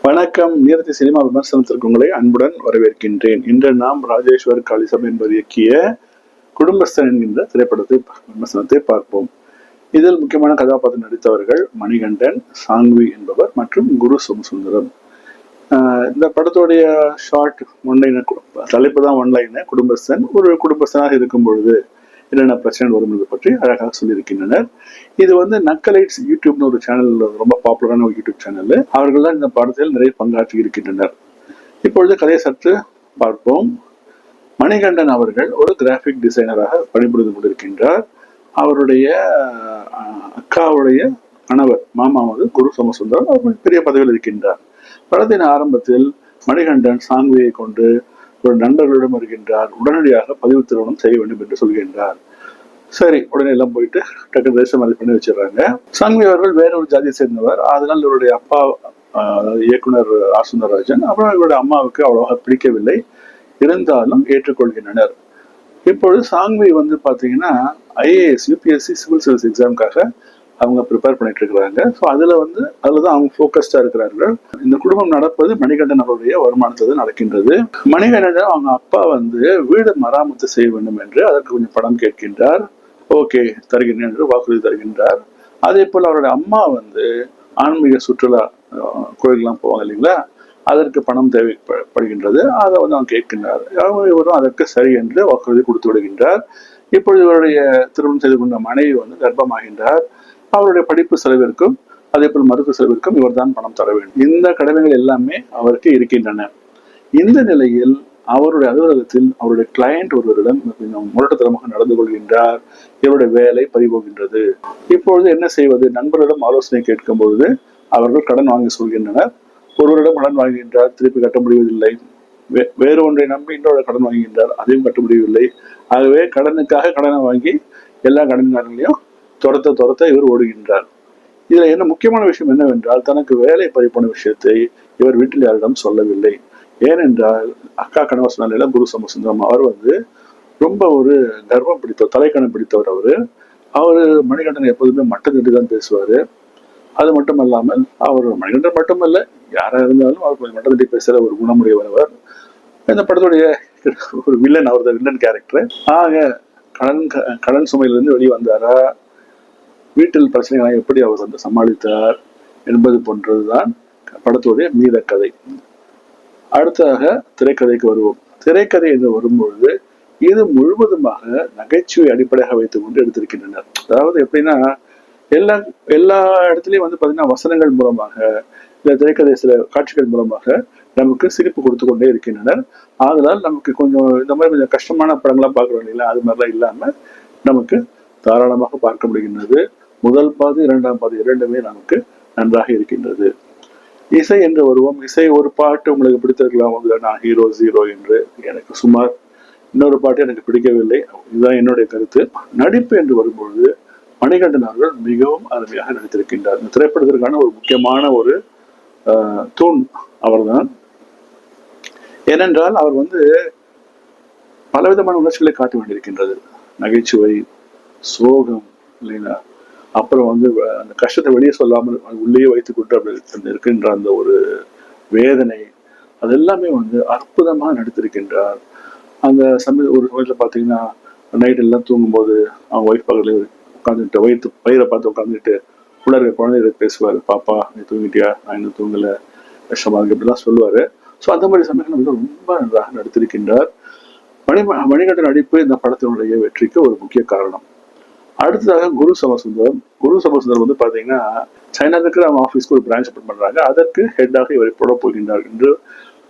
வணக்கம். நீரத்தி சினிமா விமர்சனத்திற்கு உங்களை அன்புடன் வரவேற்கின்றேன். இன்று நாம் ராஜேஸ்வர் காளிசம் என்பவர் இயக்கிய குடும்பஸ்தன் என்கின்ற விமர்சனத்தை பார்ப்போம். இதில் முக்கியமான கதாபாத்திரம் நடித்தவர்கள் மணிகண்டன், சாங்வி என்பவர் மற்றும் குரு சோமசுந்தரம். இந்த படத்துடைய ஷார்ட் ஒன்லைன் தலைப்பு தான் ஒன்லைன். குடும்பஸ்தன் ஒரு குடும்பஸ்தனாக இருக்கும் பொழுது என்னென்ன பிரச்சனை வரும் என்பதை பற்றி அழகாக சொல்லியிருக்கின்றனர். இது நக்கலைட்ஸ் யூடியூப்னு ஒரு சேனல், ரொம்ப பாப்புலரான ஒரு யூடியூப் சேனல். அவர்கள் தான் இந்த படத்தில் நிறைய பங்காற்றி இருக்கின்றனர். இப்பொழுது கதையை சற்று பார்ப்போம். மணிகண்டன் அவர்கள் ஒரு கிராபிக் டிசைனராக பணிபுரிந்து கொண்டிருக்கின்றார். அவருடைய அக்காவுடைய கணவர் மாமா குரு சோமசுந்தரம் அவர் பெரிய பதவியில் இருக்கின்றார். படத்தின் ஆரம்பத்தில் மணிகண்டன் சாங்வியை கொண்டு ஒரு நண்பர்களிடம் வருகின்றார். உடனடியாக பதிவு திருமணம் செய்ய வேண்டும் என்று சொல்கின்றார். சரி, உடனே எல்லாம் போயிட்டு டக்கு தேசம் அதை பண்ணி வச்சிடறாங்க. சாங்வி அவர்கள் வேற ஒரு ஜாதியை சேர்ந்தவர். அதனால் இவருடைய அப்பா இயக்குனர் ஆர் சுந்தரராஜன், அப்புறம் இவருடைய அம்மாவுக்கு அவ்வளவாக பிடிக்கவில்லை. இருந்தாலும் ஏற்றுக்கொள்கின்றனர். இப்பொழுது சாங்வி பாத்தீங்கன்னா IAS UPSC சிவில் சர்வீஸ் எக்ஸாமுக்காக அவங்க ப்ரிப்பேர் பண்ணிட்டு இருக்கிறாங்க. ஸோ அதுலதான் அவங்க ஃபோக்கஸ்டா இருக்கிறார்கள். இந்த குடும்பம் நடப்பது மணிகண்டன் அவருடைய வருமானத்தில் நடக்கின்றது. மணிகண்டன் அவங்க அப்பா வீடு மராமத்து செய்ய வேண்டும் என்று அதற்கு கொஞ்சம் பணம் கேட்கின்றார். ஓகே, தருகின்றேன் என்று வாக்குறுதி தருகின்றார். அதே போல் அவருடைய அம்மா ஆன்மீக சுற்றுலா கோயிலுக்கெல்லாம் போவாங்க இல்லைங்களா, அதற்கு பணம் தேவைப்படுகின்றது. அதை அவங்க கேட்கின்றார். இவரும் அதற்கு சரி என்று வாக்குறுதி கொடுத்து விடுகின்றார். இப்பொழுது இவருடைய திருமணம் செய்து கொண்ட மனைவி கர்ப்பமாகின்றார். அவருடைய படிப்பு செலவிற்கும் அதே போல் மருத்துவ செலவிற்கும் இவர் தான் பணம் தர வேண்டும். இந்த கடமைகள் எல்லாமே அவருக்கு இருக்கின்றன. இந்த நிலையில் அவருடைய அலுவலகத்தில் அவருடைய கிளையண்ட் ஒருவரிடம் முரட்டுத்தனமாக நடந்து கொள்கின்றார். இவருடைய வேலை பறிபோகின்றது. இப்பொழுது என்ன செய்வது? நண்பர்களிடம் ஆலோசனை கேட்கும் பொழுது அவர்கள் கடன் வாங்கி சொல்கின்றனர். ஒருவரிடம் கடன் வாங்குகின்றார், திருப்பி கட்ட முடிவதில்லை. வேறு ஒன்றை நம்பி இன்னொரு கடன் வாங்குகின்றார், அதையும் கட்ட முடியவில்லை. ஆகவே கடனுக்காக கடனை வாங்கி எல்லா கடன்காரங்களையும் துரத்த இவர் ஓடுகின்றார். இதுல என்ன முக்கியமான விஷயம் என்னவென்றால், தனக்கு வேலை பறிப்போன விஷயத்தை இவர் வீட்டில் யாரிடம் சொல்லவில்லை. ஏனென்றால் அக்கா கணவர் சொன்னால குரு சோமசுந்தரம் அவர் ரொம்ப ஒரு கர்வம் பிடித்தவர், தலைக்கணம் பிடித்தவர். அவரு மணிகண்டன் எப்போதுமே மட்டம் தட்டி தான் பேசுவாரு. அது மட்டும் அல்லாமல் அவர் மணிகண்டன் மட்டுமல்ல, யாரா இருந்தாலும் அவர் கொஞ்சம் மட்டம் தட்டி பேசுற ஒரு குணமுடையவர். இந்த படத்துடைய ஒரு வில்லன், அவர் தான் வில்லன் கேரக்டர். ஆக கடன் சுமையிலிருந்து வெளியே வந்தாரா, வீட்டில் பிரச்சனைகளை எப்படி அவர் சமாளித்தார் என்பது போன்றதுதான் படத்துடைய மீத கதை. அடுத்ததாக திரைக்கதைக்கு வருவோம். திரைக்கதை என்று வரும்பொழுது இது முழுவதுமாக நகைச்சுவை அடிப்படையாக வைத்துக் கொண்டு எடுத்திருக்கின்றனர். அதாவது எப்படின்னா, எல்லா இடத்துலயும் பாத்தீங்கன்னா வசனங்கள் மூலமாக, இந்த திரைக்கதை சில காட்சிகள் மூலமாக நமக்கு சிரிப்பு கொடுத்து கொண்டே இருக்கின்றனர். ஆதலால் நமக்கு கொஞ்சம் இந்த மாதிரி கொஞ்சம் கஷ்டமான படங்கள்லாம் பார்க்கிறோம் இல்லைங்களா, அது மாதிரிலாம் இல்லாம நமக்கு தாராளமாக பார்க்க முடிகின்றது. முதல் பாதி இரண்டாம் பாதி இரண்டுமே நமக்கு நன்றாக இருக்கின்றது. இசை என்று வருவோம். இசை ஒரு பாட்டு உங்களுக்கு பிடித்திருக்கலாம், நான் ஹீரோ ஜீரோ என்று. எனக்கு சுமார் இன்னொரு பாட்டு எனக்கு பிடிக்கவில்லை. இதுதான் என்னுடைய கருத்து. நடிப்பு என்று வரும்பொழுது மணிகண்டன் அவர்கள் மிகவும் அருமையாக நடித்திருக்கின்றார். இந்த திரைப்படத்திற்கான ஒரு முக்கியமான ஒரு தூண் அவர்தான். ஏனென்றால் அவர் பலவிதமான உணர்ச்சிகளை காட்ட வேண்டியிருக்கின்றது. நகைச்சுவை, சோகம் இல்லைங்களா, அப்புறம் அந்த கஷ்டத்தை வெளியே சொல்லாமல் உள்ளேயே வைத்துக் கொண்டு அப்படி இருக்கின்ற அந்த ஒரு வேதனை, அது எல்லாமே அற்புதமாக நடித்திருக்கின்றார். அந்த ஒரு சமயத்தில் பார்த்தீங்கன்னா, நைட் எல்லாம் தூங்கும்போது அவங்க ஒய்ஃப் பக்கத்துல உட்காந்துட்டு வயிறை பார்த்து உட்காந்துட்டு உள்ள குழந்தைகளை பேசுவார். பாப்பா நீ தூங்கிட்டியா, நான் இன்னும் தூங்கல, கஷ்டமா இருக்கு, இப்படிலாம் சொல்லுவாரு. ஸோ அந்த மாதிரி சமயங்கள் ரொம்ப நன்றாக நடித்திருக்கின்றார். மணிகண்டன் நடிப்பு இந்த படத்தினுடைய வெற்றிக்கு ஒரு முக்கிய காரணம். அடுத்ததாக குரு சோமசுந்தரம் பாத்தீங்கன்னா, சைனால இருக்கிற அவங்க ஆஃபீஸ்க்கு ஒரு பிரான்ச் ஓபன் பண்றாங்க. அதற்கு ஹெட்டாக இவரை போட போகின்றார் என்று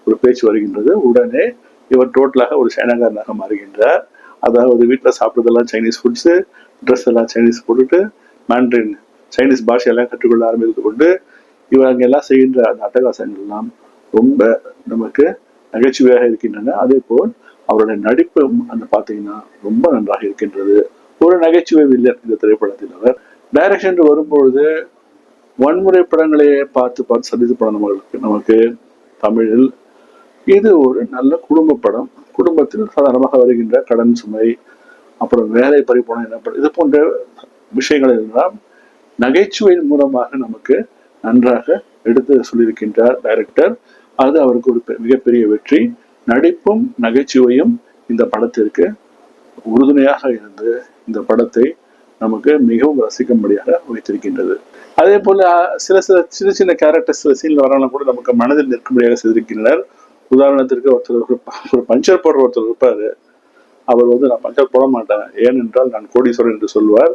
ஒரு பேச்சு வருகின்றது. உடனே இவர் டோட்டலாக ஒரு சைனாக்காரனாக மாறுகின்றார். அதாவது வீட்டுல சாப்பிட்றதெல்லாம் சைனீஸ் ஃபுட்ஸ், ட்ரெஸ் எல்லாம் சைனீஸ் போட்டுட்டு மேண்ட்ரின் சைனீஸ் பாஷையெல்லாம் கற்றுக்கொள்ள ஆரம்பித்து கொண்டு இவர் அங்கெல்லாம் செய்கின்ற அந்த அட்டகாசங்கள் எல்லாம் ரொம்ப நமக்கு நகைச்சுவையாக இருக்கின்றன. அதே போல் அவருடைய நடிப்பும் பாத்தீங்கன்னா ரொம்ப நன்றாக இருக்கின்றது. ஒரு நகைச்சுவை வில்லன் இந்த திரைப்படத்தில். அவர் டைரக்ஷன் வரும்பொழுது வன்முறை படங்களை பார்த்து சந்தித்த படம் நமக்கு தமிழில். இது ஒரு நல்ல குடும்ப படம். குடும்பத்தில் சாதாரணமாக வருகின்ற கடன் சுமை, அப்புறம் வேலை பறிப்போன என்ன படம், இது போன்ற விஷயங்கள் எல்லாம் நகைச்சுவையின் மூலமாக நமக்கு நன்றாக எடுத்து சொல்லியிருக்கின்றார் டைரக்டர். அது அவருக்கு ஒரு மிகப்பெரிய வெற்றி. நடிப்பும் நகைச்சுவையும் இந்த படத்திற்கு உறுதுணையாக இருந்து இந்த படத்தை நமக்கு மிகவும் ரசிக்கும்படியாக வைத்திருக்கின்றது. அதே போல சில சின்ன சின்ன கேரக்டர்ஸ் சீன்ல வரலாம் கூட நமக்கு மனதில் நிற்கும்படியாக செய்திருக்கின்றனர். உதாரணத்திற்கு ஒரு பஞ்சர் போடுற ஒருத்தர் இருப்பாரு. அவர் நான் பஞ்சர் போட மாட்டேன், ஏனென்றால் நான் கோடீஸ்வரன் என்று சொல்வார்.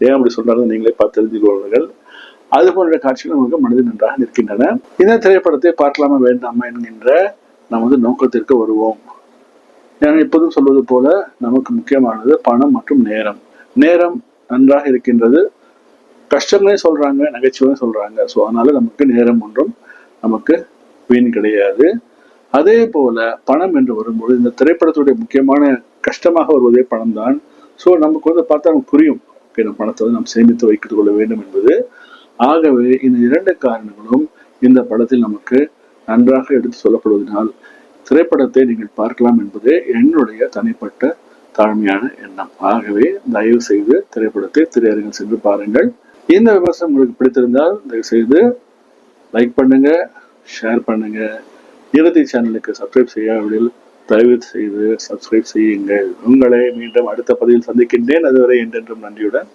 ஏன் அப்படி சொல்றாருன்னு நீங்களே பார்த்து தெரிந்து கொள்வார்கள். அது போன்ற காட்சிகள் நமக்கு மனதில் நன்றாக நிற்கின்றன. இந்த திரைப்படத்தை பார்க்கலாமா வேண்டாமா என்கின்ற நமது நோக்கத்திற்கு வருவோம். நான் எப்போதும் சொல்வது போல நமக்கு முக்கியமானது பணம் மற்றும் நேரம். நேரம் நன்றாக இருக்கின்றது, கஷ்டங்களே சொல்றாங்க, நகைச்சுவையும் சொல்றாங்க. ஸோ அதனால நமக்கு நேரம் ஒன்றும் நமக்கு வீண் கிடையாது. அதே போல பணம் என்று வரும்போது இந்த திரைப்படத்துடைய முக்கியமான கஷ்டமாக வருவதே பணம் தான். ஸோ நமக்கு பார்த்தா நமக்கு புரியும், நம்ம பணத்தை நாம் சேமித்து வைத்துக் கொள்ள வேண்டும் என்பது. ஆகவே இந்த இரண்டு காரணங்களும் இந்த படத்தில் நமக்கு நன்றாக எடுத்து சொல்லப்படுவதனால் திரைப்படத்தை நீங்கள் பார்க்கலாம் என்பதே என்னுடைய தனிப்பட்ட தாழ்மையான எண்ணம். ஆகவே தயவு செய்து திரைப்படத்தை திரையரங்கில் சென்று பாருங்கள். இந்த விமர்சனம் உங்களுக்கு பிடித்திருந்தால் தயவு செய்து லைக் பண்ணுங்க, ஷேர் பண்ணுங்க. இறுதி சேனலுக்கு சப்ஸ்கிரைப் செய்யாவிடில் தயவு செய்து சப்ஸ்கிரைப் செய்யுங்கள். உங்களை மீண்டும் அடுத்த பதிவில் சந்திக்கின்றேன். அதுவரை என்றென்றும் நன்றியுடன்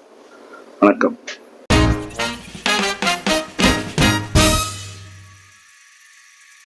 வணக்கம்.